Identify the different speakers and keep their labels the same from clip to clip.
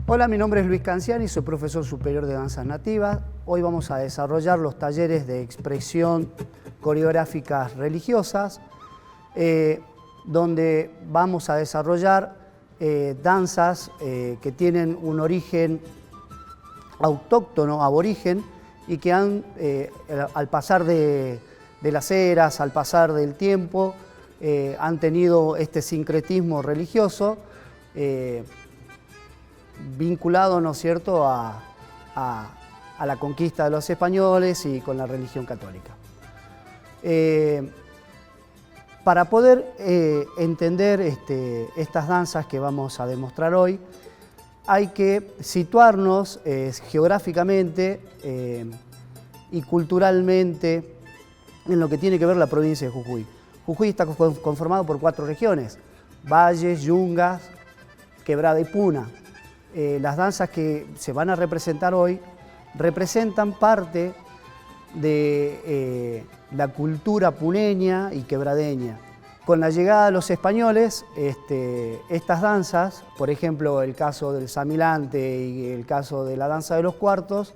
Speaker 1: Hola, mi nombre es Luis Canciani, soy profesor superior de danzas nativas. Hoy vamos a desarrollar los talleres de expresión coreográficas religiosas, donde vamos a desarrollar danzas que tienen un origen autóctono, aborigen, y que al pasar de las eras, al pasar del tiempo, han tenido este sincretismo religioso vinculado, ¿no es cierto?, a la conquista de los españoles y con la religión católica. Para poder entender estas danzas que vamos a demostrar hoy, hay que situarnos geográficamente y culturalmente en lo que tiene que ver la provincia de Jujuy. Jujuy está conformado por 4 regiones: Valles, Yungas, Quebrada y Puna. Las danzas que se van a representar hoy representan parte de la cultura puneña y quebradeña. Con la llegada de los españoles, estas danzas, por ejemplo el caso del samilante y el caso de la danza de los cuartos,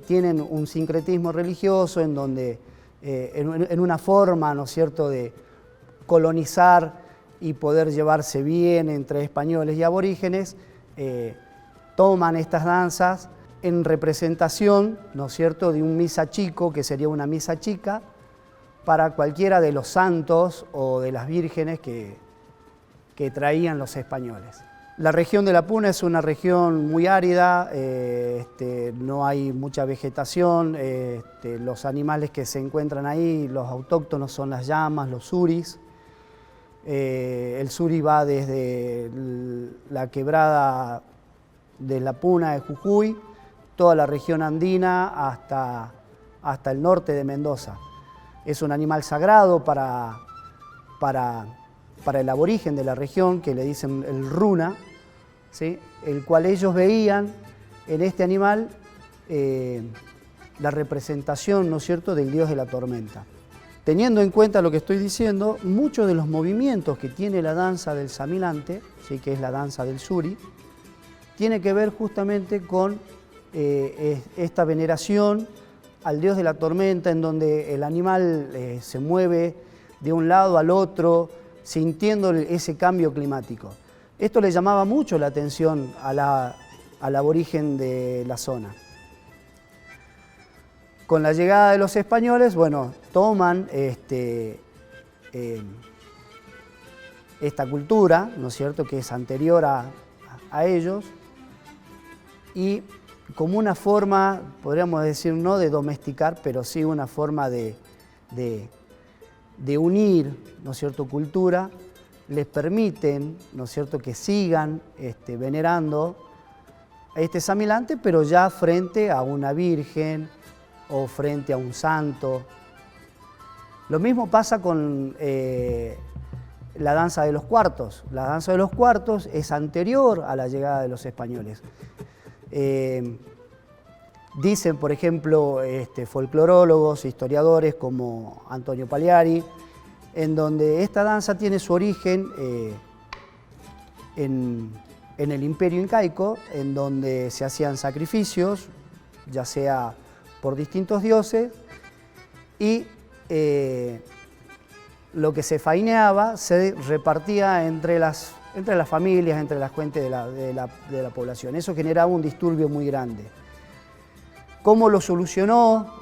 Speaker 1: tienen un sincretismo religioso en donde, en una forma, ¿no es cierto?, de colonizar y poder llevarse bien entre españoles y aborígenes, toman estas danzas en representación, ¿no es cierto?, de un misa chico, que sería una misa chica, para cualquiera de los santos o de las vírgenes que traían los españoles. La región de la Puna es una región muy árida, no hay mucha vegetación, los animales que se encuentran ahí, los autóctonos, son las llamas, los suris. El suri va desde la quebrada de la Puna de Jujuy, toda la región andina hasta el norte de Mendoza. Es un animal sagrado para el aborigen de la región, que le dicen el runa, ¿sí?, el cual ellos veían en este animal la representación, ¿no es cierto?, del dios de la tormenta. Teniendo en cuenta lo que estoy diciendo, muchos de los movimientos que tiene la danza del samilante, ¿sí?, que es la danza del suri, tiene que ver justamente con esta veneración al dios de la tormenta, en donde el animal se mueve de un lado al otro, sintiendo ese cambio climático. Esto le llamaba mucho la atención al aborigen de la zona. Con la llegada de los españoles, bueno, toman esta cultura, ¿no es cierto?, que es anterior a ellos, y como una forma, podríamos decir, no de domesticar, pero sí una forma de unir, ¿no es cierto?, cultura, les permiten, ¿no es cierto?, que sigan venerando a este samilante, pero ya frente a una virgen o frente a un santo. Lo mismo pasa con la danza de los cuartos. La danza de los cuartos es anterior a la llegada de los españoles. Dicen, por ejemplo, folclorólogos, historiadores como Antonio Pagliari, en donde esta danza tiene su origen en el Imperio Incaico, en donde se hacían sacrificios, ya sea por distintos dioses, y lo que se faineaba se repartía entre las familias, entre la gente de la población. Eso generaba un disturbio muy grande. ¿Cómo lo solucionó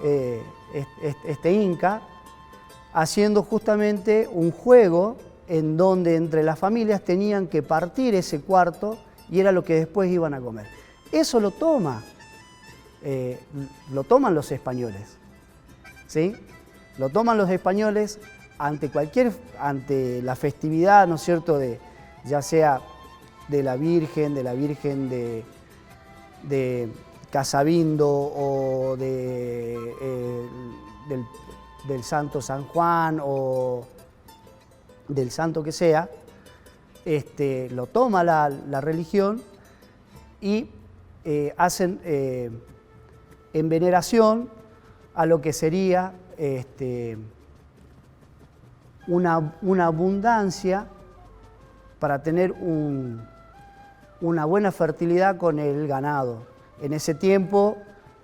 Speaker 1: este Inca? Haciendo justamente un juego en donde entre las familias tenían que partir ese cuarto y era lo que después iban a comer. Eso lo toman los españoles, ¿sí? Lo toman los españoles ante la festividad, ¿no es cierto?, ya sea de la Virgen de Casabindo o del Santo San Juan o del santo que sea, lo toma la religión y hacen en veneración a lo que sería una abundancia para tener una buena fertilidad con el ganado. En ese tiempo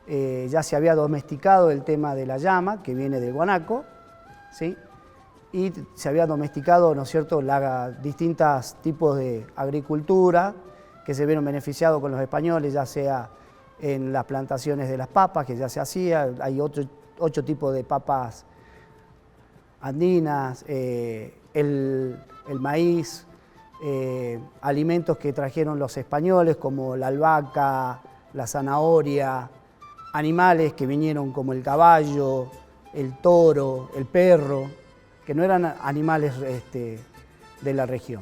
Speaker 1: ya se había domesticado el tema de la llama, que viene del guanaco, ¿sí? Y se había domesticado, ¿no es cierto?, distintos tipos de agricultura que se vieron beneficiados con los españoles, ya sea en las plantaciones de las papas, que ya se hacía, hay 8 tipos de papas andinas, el maíz, alimentos que trajeron los españoles como la albahaca, la zanahoria, animales que vinieron como el caballo, el toro, el perro, que no eran animales de la región.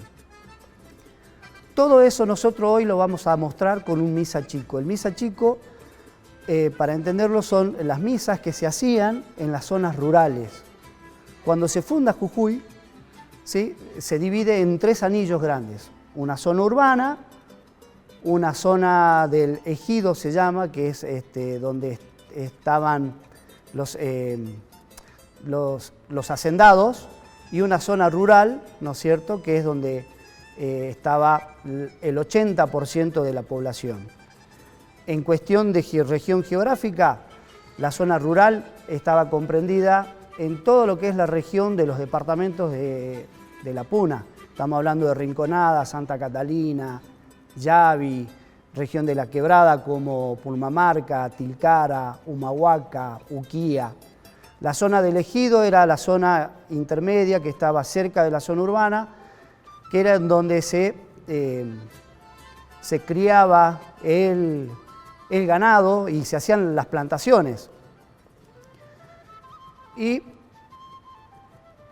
Speaker 1: Todo eso nosotros hoy lo vamos a mostrar con un misa chico. El misa chico, para entenderlo, son las misas que se hacían en las zonas rurales. Cuando se funda Jujuy, ¿sí?, se divide en 3 anillos grandes. Una zona urbana, una zona del ejido se llama, que es donde estaban los hacendados, y una zona rural, ¿no es cierto?, que es donde estaba el 80% de la población. En cuestión de región geográfica, la zona rural estaba comprendida en todo lo que es la región de los departamentos de la Puna. Estamos hablando de Rinconada, Santa Catalina, Yavi, región de la Quebrada como Purmamarca, Tilcara, Humahuaca, Uquía. La zona del ejido era la zona intermedia que estaba cerca de la zona urbana, que era en donde se criaba el ganado y se hacían las plantaciones. Y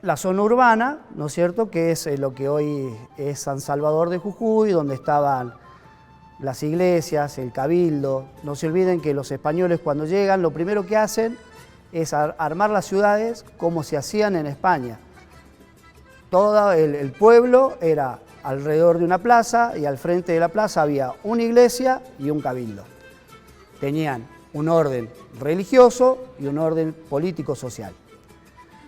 Speaker 1: la zona urbana, ¿no es cierto?, que es lo que hoy es San Salvador de Jujuy, donde estaban las iglesias, el cabildo. No se olviden que los españoles cuando llegan lo primero que hacen es armar las ciudades como se hacían en España. Todo el pueblo era alrededor de una plaza y al frente de la plaza había una iglesia y un cabildo. Tenían un orden religioso y un orden político-social.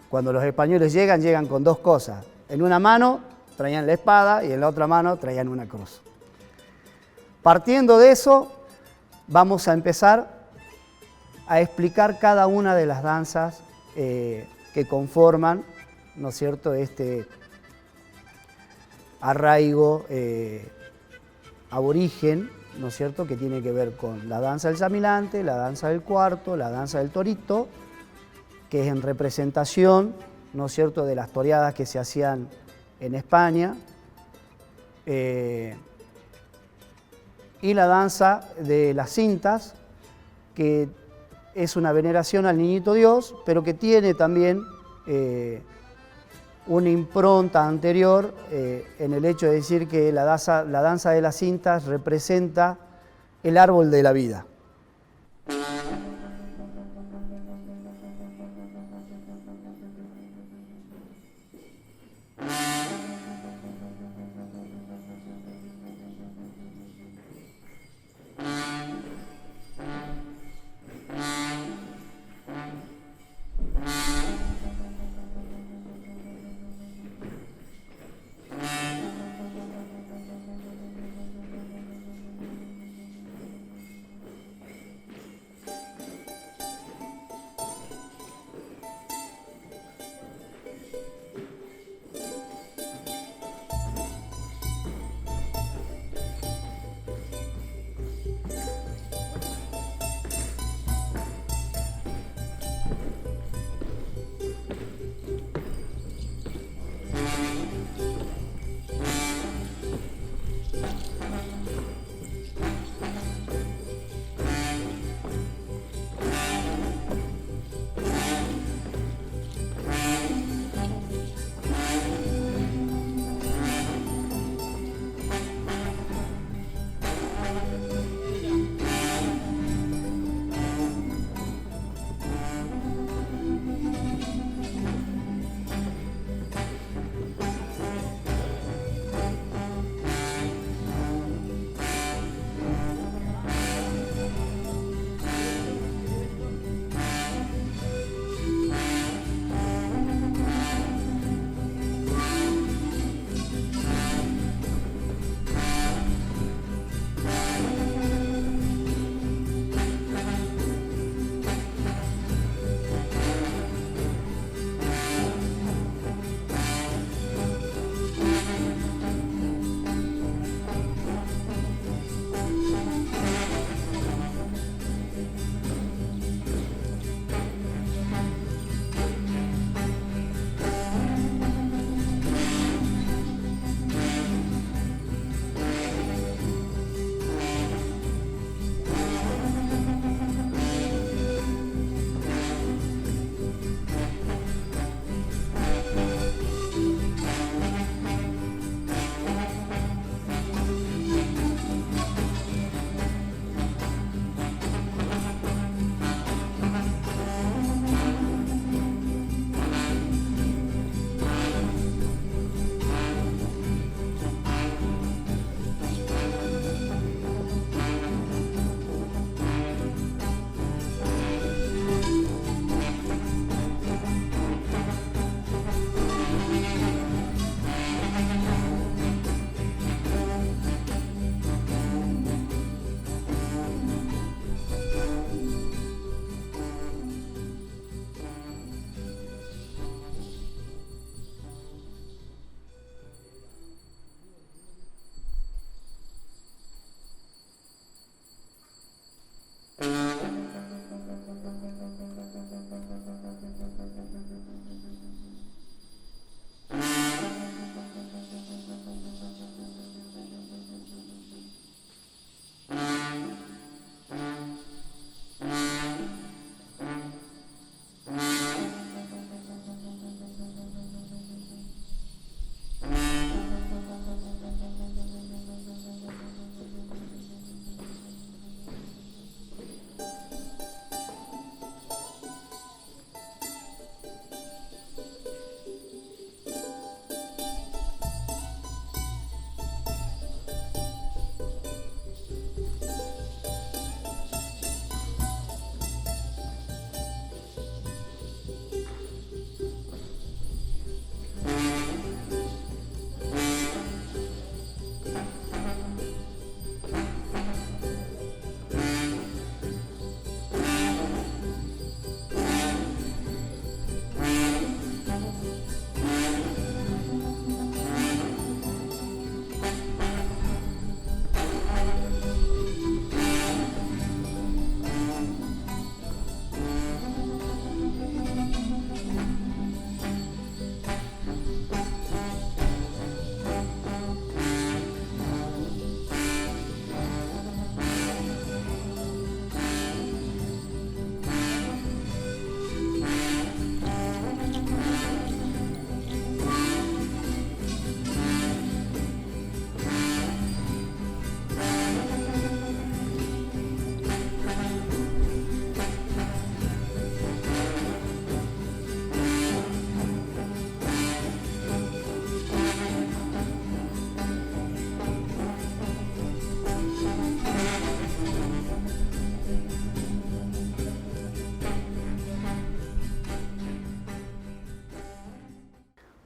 Speaker 1: Cuando los españoles llegan con 2 cosas. En una mano traían la espada y en la otra mano traían una cruz. Partiendo de eso, vamos a empezar a explicar cada una de las danzas que conforman, ¿no es cierto?, este arraigo aborigen, ¿no es cierto?, que tiene que ver con la danza del samilante, la danza del cuarto, la danza del torito, que es en representación, ¿no es cierto?, de las toreadas que se hacían en España, y la danza de las cintas, que es una veneración al Niñito Dios, pero que tiene también una impronta anterior en el hecho de decir que la danza de las cintas representa el árbol de la vida.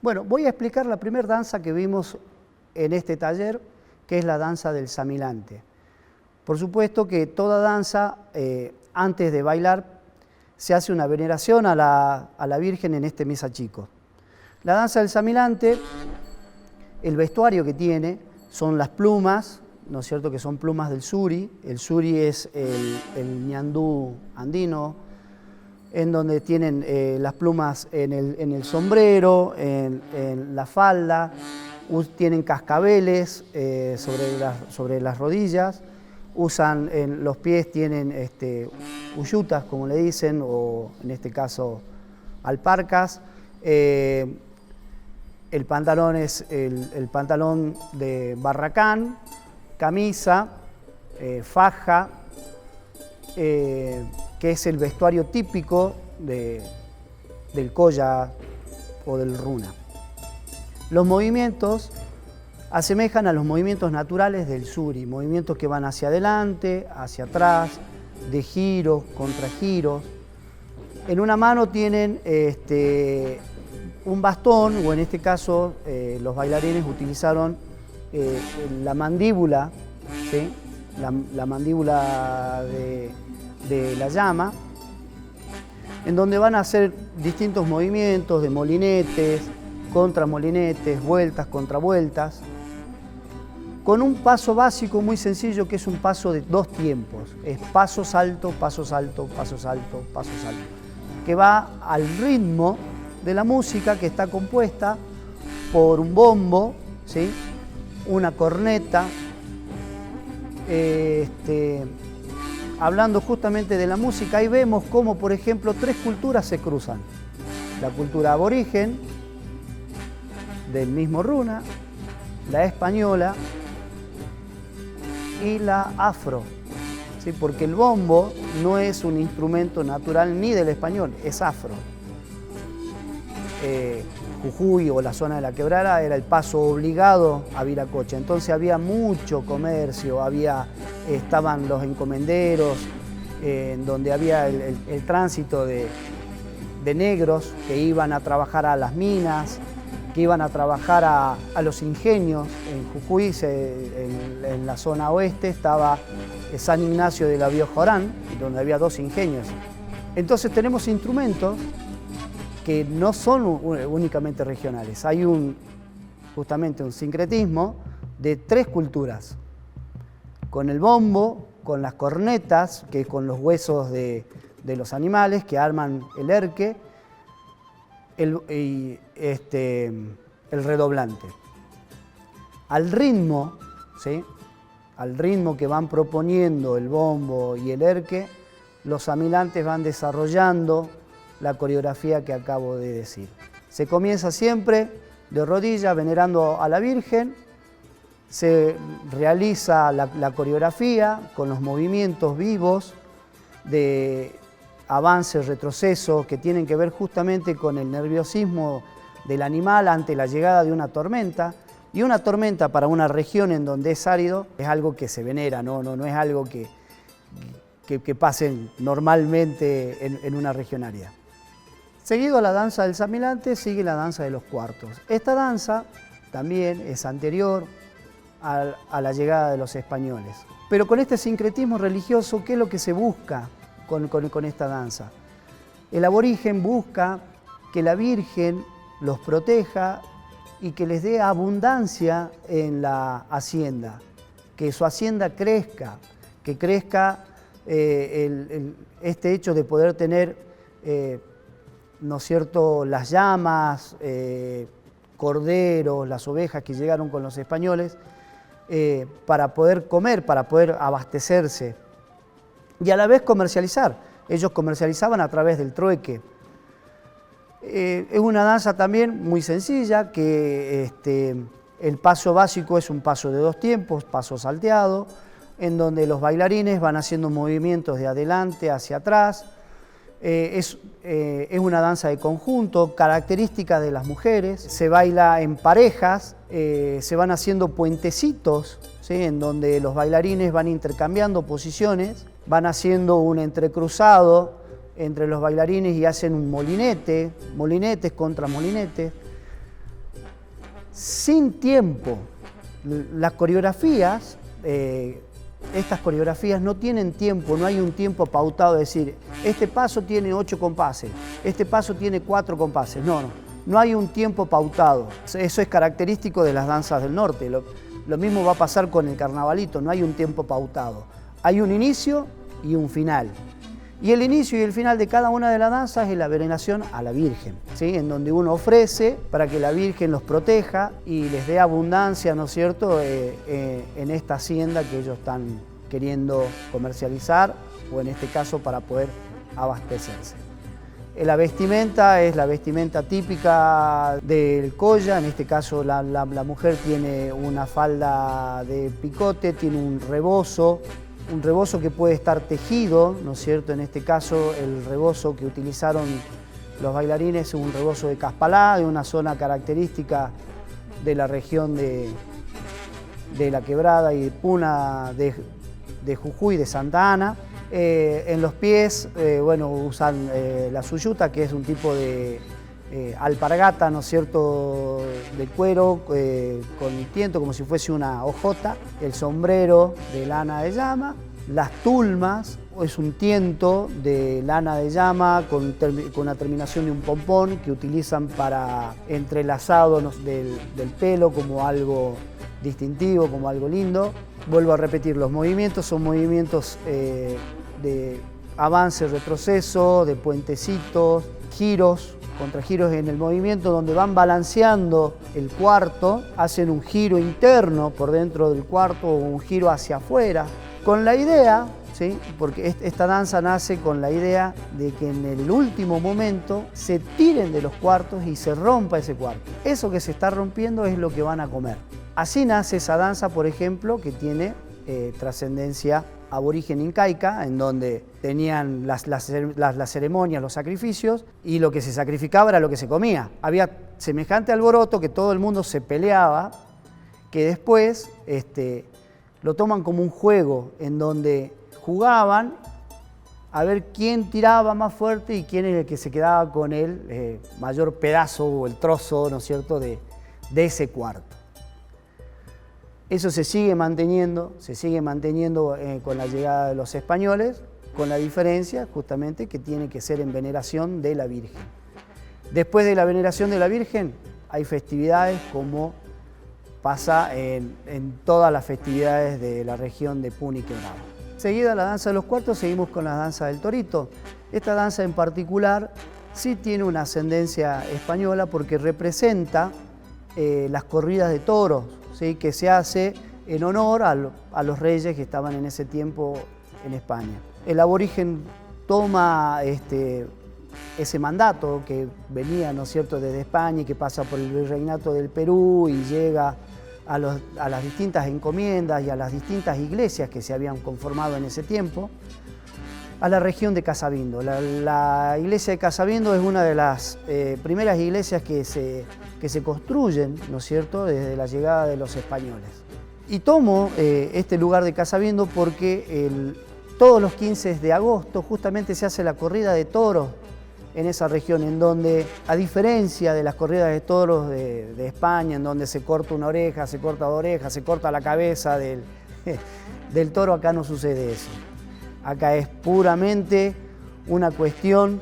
Speaker 1: Bueno, voy a explicar la primera danza que vimos en este taller, que es la danza del samilante. Por supuesto que toda danza, antes de bailar, se hace una veneración a la Virgen en este misa chico. La danza del samilante, el vestuario que tiene son las plumas, ¿no es cierto?, que son plumas del suri. El suri es el ñandú andino, en donde tienen las plumas en el sombrero, en la falda, tienen cascabeles sobre las rodillas, usan en los pies, tienen uyutas, como le dicen, o en este caso alparcas. El pantalón es el pantalón de barracán, camisa, faja, que es el vestuario típico del Colla o del Runa. Los movimientos asemejan a los movimientos naturales del suri, movimientos que van hacia adelante, hacia atrás, de giros, contragiros. En una mano tienen un bastón, o en este caso los bailarines utilizaron la mandíbula, ¿sí?, la mandíbula de la llama, en donde van a hacer distintos movimientos de molinetes, contramolinetes, vueltas, contravueltas, con un paso básico muy sencillo, que es un paso de 2 tiempos. Es paso, salto, paso, salto, paso, salto, paso, salto, que va al ritmo de la música, que está compuesta por un bombo, ¿sí?, una corneta. Hablando justamente de la música, ahí vemos cómo, por ejemplo, 3 culturas se cruzan. La cultura aborigen, del mismo Runa, la española y la afro, ¿sí?, porque el bombo no es un instrumento natural ni del español, es afro. Jujuy o la zona de la Quebrada era el paso obligado a Viracocha, entonces había mucho comercio, estaban los encomenderos, donde había el tránsito de negros que iban a trabajar a las minas, que iban a trabajar a los ingenios. En Jujuy, en la zona oeste, estaba San Ignacio de la Biojorán, donde había 2 ingenios. Entonces tenemos instrumentos que no son únicamente regionales. Hay justamente un sincretismo de 3 culturas, con el bombo, con las cornetas, que es con los huesos de los animales que arman el erque, el redoblante. Al ritmo, ¿sí?, al ritmo que van proponiendo el bombo y el erque, los samilantes van desarrollando la coreografía que acabo de decir. Se comienza siempre de rodillas, venerando a la Virgen, se realiza la coreografía con los movimientos vivos de avance, retroceso, que tienen que ver justamente con el nerviosismo del animal ante la llegada de una tormenta. Y una tormenta para una región en donde es árido es algo que se venera, no es algo que pase normalmente en una región árida. Seguido a la danza del samilante sigue la danza de los cuartos. Esta danza también es anterior a la llegada de los españoles. Pero con este sincretismo religioso, ¿qué es lo que se busca con esta danza? El aborigen busca que la Virgen los proteja y que les dé abundancia en la hacienda, que su hacienda crezca, que crezca este hecho de poder tener, ¿no es cierto?, las llamas, corderos, las ovejas que llegaron con los españoles, para poder comer, para poder abastecerse y a la vez comercializar. Ellos comercializaban a través del trueque. Es una danza también muy sencilla, que el paso básico es un paso de 2 tiempos, paso salteado, en donde los bailarines van haciendo movimientos de adelante hacia atrás. Es una danza de conjunto, característica de las mujeres. Se baila en parejas, se van haciendo puentecitos, ¿sí?, en donde los bailarines van intercambiando posiciones, van haciendo un entrecruzado entre los bailarines y hacen un molinete, molinetes contra molinetes. sin tiempo. Las coreografías, estas coreografías no tienen tiempo, no hay un tiempo pautado de decir, este paso tiene 8 compases, este paso tiene 4 compases. No hay un tiempo pautado. Eso es característico de las danzas del norte. Lo mismo va a pasar con el carnavalito, no hay un tiempo pautado. Hay un inicio y un final. Y el inicio y el final de cada una de las danzas es la veneración a la Virgen, ¿sí? En donde uno ofrece para que la Virgen los proteja y les dé abundancia, ¿no es cierto?, en esta hacienda que ellos están queriendo comercializar o en este caso para poder abastecerse. La vestimenta es la vestimenta típica del Colla, en este caso la mujer tiene una falda de picote, tiene un rebozo que puede estar tejido, ¿no es cierto? En este caso el rebozo que utilizaron los bailarines es un rebozo de Caspalá, de una zona característica de la región de La Quebrada y de Puna, de Jujuy, de Santa Ana. En los pies, bueno, usan la suyuta, que es un tipo de alpargata, ¿no es cierto?, de cuero, con el tiento como si fuese una hojota, el sombrero de lana de llama, las tulmas, es un tiento de lana de llama con la terminación de un pompón que utilizan para entrelazado del pelo como algo distintivo, como algo lindo. Vuelvo a repetir, los movimientos son movimientos de avance, retroceso, de puentecitos, giros, contragiros en el movimiento donde van balanceando el cuarto, hacen un giro interno por dentro del cuarto o un giro hacia afuera, con la idea, ¿sí?, porque esta danza nace con la idea de que en el último momento se tiren de los cuartos y se rompa ese cuarto. Eso que se está rompiendo es lo que van a comer. Así nace esa danza, por ejemplo, que tiene trascendencia aborigen incaica, en donde tenían las ceremonias, los sacrificios, y lo que se sacrificaba era lo que se comía. Había semejante alboroto que todo el mundo se peleaba, que después lo toman como un juego, en donde jugaban a ver quién tiraba más fuerte y quién era el que se quedaba con el mayor pedazo o el trozo, ¿no es cierto?, de ese cuarto. Eso se sigue manteniendo con la llegada de los españoles, con la diferencia justamente que tiene que ser en veneración de la Virgen. Después de la veneración de la Virgen hay festividades como pasa en todas las festividades de la región de Puna y Quebrada. Seguida la danza de los cuartos, seguimos con la danza del torito. Esta danza en particular sí tiene una ascendencia española porque representa las corridas de toros, ¿sí?, que se hace en honor a los reyes que estaban en ese tiempo en España. El aborigen toma ese mandato que venía, ¿no es cierto?, desde España y que pasa por el virreinato del Perú y llega a las distintas encomiendas y a las distintas iglesias que se habían conformado en ese tiempo, a la región de Casabindo. La iglesia de Casabindo es una de las primeras iglesias que se construyen, ¿no es cierto?, desde la llegada de los españoles. Y tomo este lugar de Casabindo porque todos los 15 de agosto justamente se hace la corrida de toros en esa región, en donde, a diferencia de las corridas de toros de España, en donde se corta una oreja, se corta dos orejas, se corta la cabeza del toro, acá no sucede eso. Acá es puramente una cuestión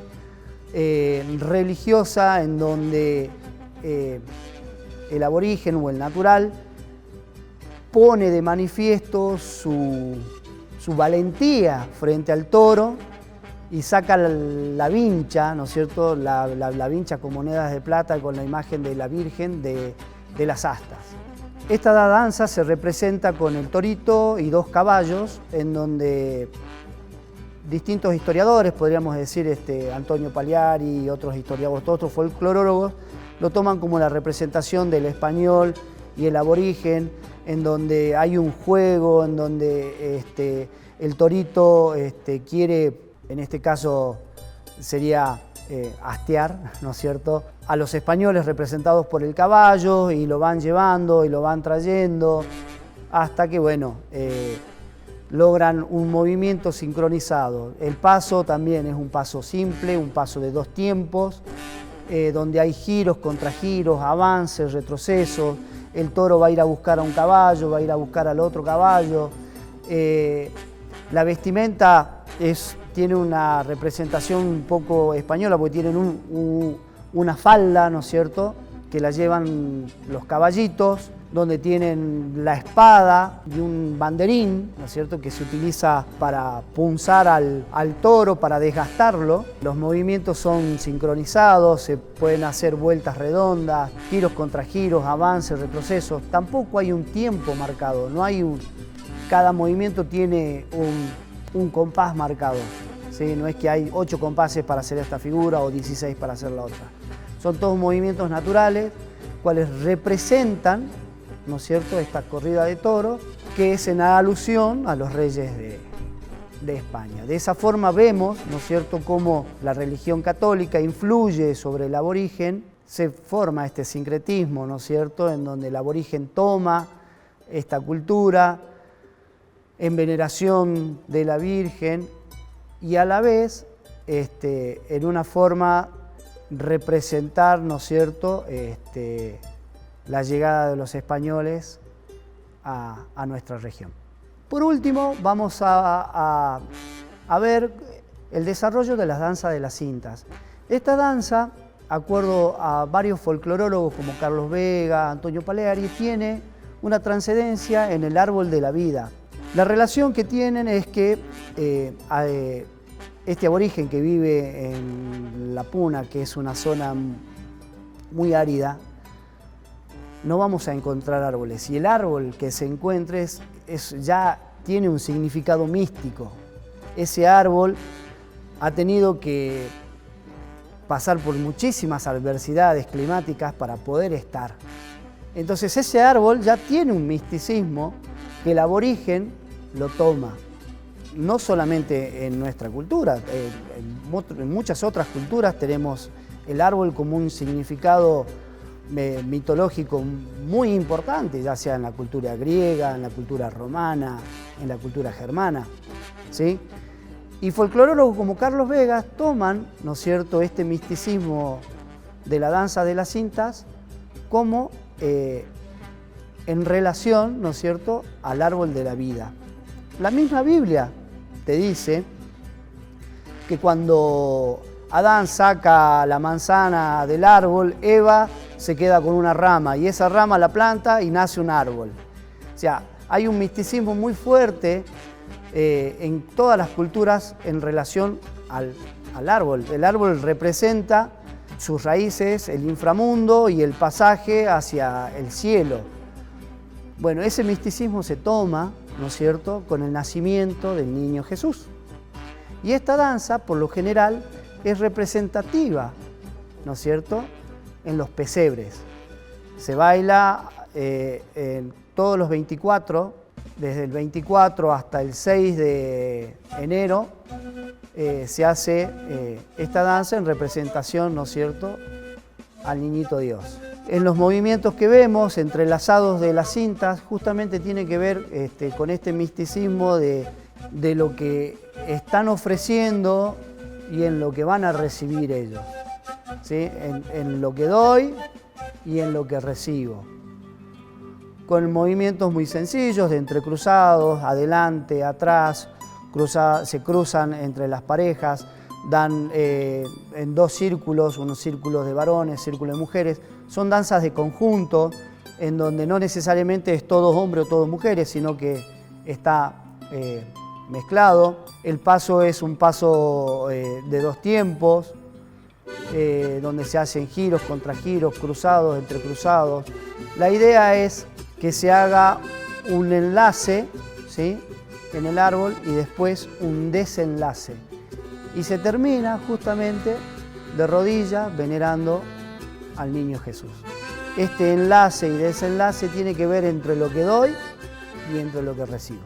Speaker 1: religiosa en donde el aborigen o el natural pone de manifiesto su valentía frente al toro y saca la vincha, ¿no es cierto?, la vincha con monedas de plata con la imagen de la Virgen de las astas. Esta danza se representa con el torito y 2 caballos, en donde distintos historiadores, podríamos decir Antonio Pagliari y otros historiadores, otros folclórologos, lo toman como la representación del español y el aborigen, en donde hay un juego, en donde el torito quiere, en este caso sería hastear, ¿no es cierto?, a los españoles representados por el caballo, y lo van llevando y lo van trayendo hasta que, bueno, logran un movimiento sincronizado. El paso también es un paso simple, un paso de 2 tiempos, donde hay giros, contragiros, avances, retrocesos. El toro va a ir a buscar a un caballo, va a ir a buscar al otro caballo. La vestimenta tiene una representación un poco española, porque tienen una falda, ¿no es cierto?, que la llevan los caballitos, donde tienen la espada y un banderín, ¿no es cierto?, que se utiliza para punzar al toro, para desgastarlo. Los movimientos son sincronizados, se pueden hacer vueltas redondas, giros contra giros, avances, retrocesos. Tampoco hay un tiempo marcado, cada movimiento tiene un compás marcado, ¿sí? No es que hay 8 compases para hacer esta figura o 16 para hacer la otra. Son todos movimientos naturales, cuales representan, ¿no es cierto?, esta corrida de toros, que es en alusión a los reyes de España. De esa forma vemos, ¿no es cierto?, cómo la religión católica influye sobre el aborigen, se forma este sincretismo, ¿no es cierto?, en donde el aborigen toma esta cultura en veneración de la Virgen y a la vez en una forma representar, ¿no es cierto?, la llegada de los españoles a nuestra región. Por último, vamos a ver el desarrollo de las danzas de las cintas. Esta danza, de acuerdo a varios folclorólogos como Carlos Vega, Antonio Paleari, tiene una trascendencia en el árbol de la vida. La relación que tienen es que este aborigen que vive en La Puna, que es una zona muy árida, no vamos a encontrar árboles. Y el árbol que se encuentre ya tiene un significado místico. Ese árbol ha tenido que pasar por muchísimas adversidades climáticas para poder estar. Entonces ese árbol ya tiene un misticismo que el aborigen lo toma. No solamente en nuestra cultura, en muchas otras culturas tenemos el árbol como un significado mitológico muy importante, ya sea en la cultura griega, en la cultura romana, en la cultura germana, ¿sí? Y folclorólogos como Carlos Vegas toman, ¿no es cierto?, este misticismo de la danza de las cintas como en relación, ¿no es cierto?, al árbol de la vida. La misma Biblia te dice que cuando Adán saca la manzana del árbol, Eva se queda con una rama y esa rama la planta y nace un árbol. O sea, hay un misticismo muy fuerte en todas las culturas en relación al árbol. El árbol representa sus raíces, el inframundo y el pasaje hacia el cielo. Bueno, ese misticismo se toma, ¿no es cierto?, con el nacimiento del niño Jesús. Y esta danza, por lo general, es representativa, ¿no es cierto?, en los pesebres. Se baila en todos los 24, desde el 24 hasta el 6 de enero, se hace esta danza en representación, ¿no es cierto?, al niñito Dios. En los movimientos que vemos, entrelazados de las cintas, justamente tiene que ver con este misticismo de lo que están ofreciendo y en lo que van a recibir ellos, ¿sí? En lo que doy y en lo que recibo. Con movimientos muy sencillos, de entrecruzados, adelante, atrás, se cruzan entre las parejas, dan en 2 círculos, unos círculos de varones, círculos de mujeres. Son danzas de conjunto, en donde no necesariamente es todos hombres o todos mujeres, sino que está mezclado. El paso es un paso de 2 tiempos, donde se hacen giros, contragiros, cruzados, entrecruzados. La idea es que se haga un enlace, ¿sí?, en el árbol y después un desenlace. Y se termina justamente de rodillas venerando al niño Jesús. Este enlace y desenlace tiene que ver entre lo que doy y entre lo que recibo.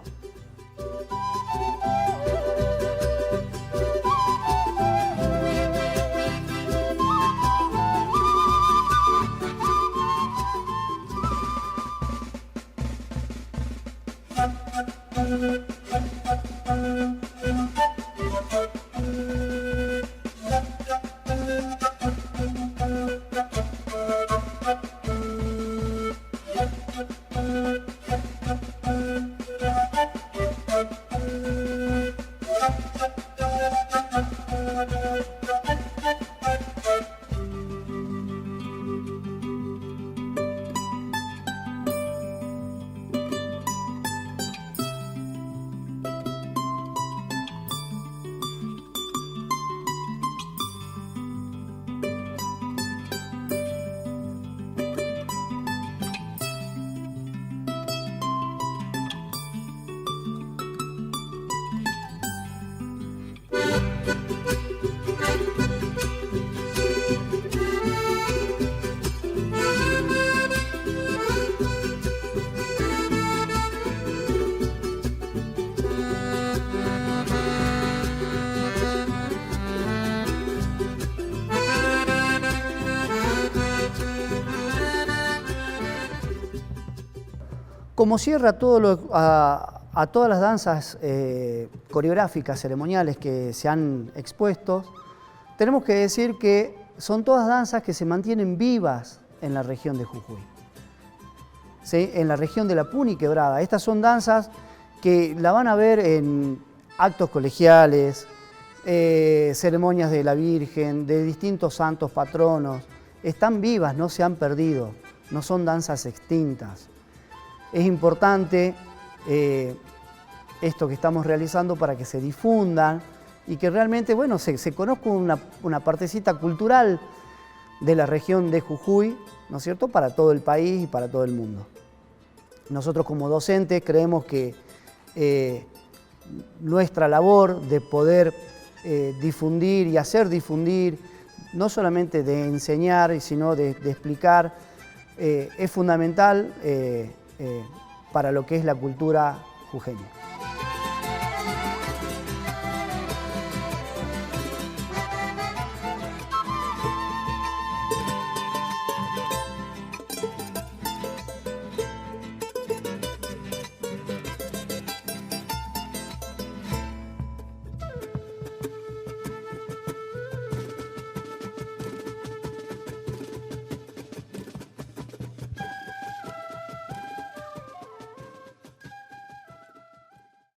Speaker 1: Como cierra a todas las danzas coreográficas, ceremoniales que se han expuesto, tenemos que decir que son todas danzas que se mantienen vivas en la región de Jujuy, ¿sí? En la región de la Puna Quebrada. Estas son danzas que la van a ver en actos colegiales, ceremonias de la Virgen, de distintos santos patronos. Están vivas, no se han perdido, no son danzas extintas. Es importante esto que estamos realizando para que se difundan y que realmente, bueno, se conozca una partecita cultural de la región de Jujuy, ¿no es cierto?, para todo el país y para todo el mundo. Nosotros como docentes creemos que nuestra labor de poder difundir y hacer difundir, no solamente de enseñar, sino de explicar, es fundamental para lo que es la cultura jujeña.